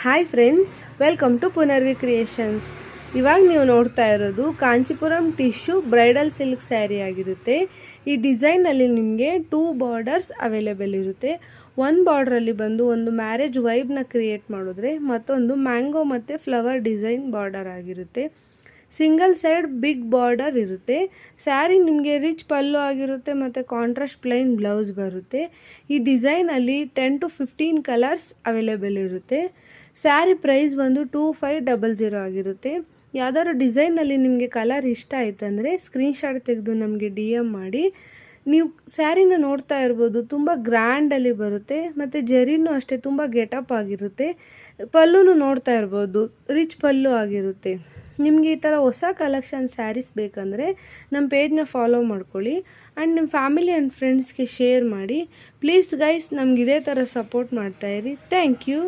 Hi friends, welcome to Punarvi creations. ಇವಾಗ ನೀವು ನೋಡ್ತಾ ಇರೋದು Kanchipuram tissue bridal silk sari ಆಗಿರುತ್ತೆ. ಈ ಡಿಸೈನಲ್ಲಿ ನಿಮಗೆ 2 ಬಾರ್ಡರ್ಸ್ ಅವೈಲೇಬಲ್ ಇರುತ್ತೆ. ಒಂದು ಬಾರ್ಡ್ರಲ್ಲಿ ಬಂದು ಒಂದು ಮ್ಯಾರೇಜ್ ವೈಬ್ನ ಕ್ರಿಯೇಟ್ ಮಾಡಿದ್ರೆ, ಮತ್ತೊಂದು ಮ್ಯಾಂಗೋ ಮತ್ತು ಫ್ಲವರ್ ಡಿಸೈನ್ ಬಾರ್ಡರ್ ಆಗಿರುತ್ತೆ. ಸಿಂಗಲ್ ಸೈಡ್ ಬಿಗ್ ಬಾರ್ಡರ್ ಇರುತ್ತೆ. ಸ್ಯಾರಿ ನಿಮಗೆ ರಿಚ್ ಪಲ್ಲು ಆಗಿರುತ್ತೆ ಮತ್ತು ಕಾಂಟ್ರಾಸ್ಟ್ ಪ್ಲೈನ್ ಬ್ಲೌಸ್ ಬರುತ್ತೆ. ಈ ಡಿಸೈನಲ್ಲಿ 10 to 15 ಕಲರ್ಸ್ ಅವೈಲೇಬಲ್ ಇರುತ್ತೆ. ಸ್ಯಾರಿ ಪ್ರೈಸ್ ಬಂದು 2500 ಆಗಿರುತ್ತೆ. ಯಾವ್ದಾದ್ರು ಡಿಸೈನಲ್ಲಿ ನಿಮಗೆ ಕಲರ್ ಇಷ್ಟ ಆಯ್ತಂದರೆ ಸ್ಕ್ರೀನ್ಶಾಟ್ ತೆಗೆದು ನಮಗೆ DM ಮಾಡಿ. ನೀವು ಸ್ಯಾರಿನ ನೋಡ್ತಾ ಇರ್ಬೋದು, ತುಂಬ ಗ್ರ್ಯಾಂಡಲ್ಲಿ ಬರುತ್ತೆ ಮತ್ತು ಜರಿನೂ ಅಷ್ಟೇ ತುಂಬ ಗೆಟಪ್ ಆಗಿರುತ್ತೆ. ಪಲ್ಲುನು ನೋಡ್ತಾ ಇರ್ಬೋದು, ರಿಚ್ ಪಲ್ಲು ಆಗಿರುತ್ತೆ. ನಿಮಗೆ ಈ ಥರ ಹೊಸ ಕಲೆಕ್ಷನ್ ಸ್ಯಾರೀಸ್ ಬೇಕಂದರೆ ನಮ್ಮ ಪೇಜ್ನ ಫಾಲೋ ಮಾಡ್ಕೊಳ್ಳಿ ಆ್ಯಂಡ್ ನಿಮ್ಮ ಫ್ಯಾಮಿಲಿ ಆ್ಯಂಡ್ ಫ್ರೆಂಡ್ಸ್ಗೆ ಶೇರ್ ಮಾಡಿ. ಪ್ಲೀಸ್ ಗೈಸ್, ನಮ್ಗೆ ಇದೇ ಥರ ಸಪೋರ್ಟ್ ಮಾಡ್ತಾಯಿರಿ. Thank you.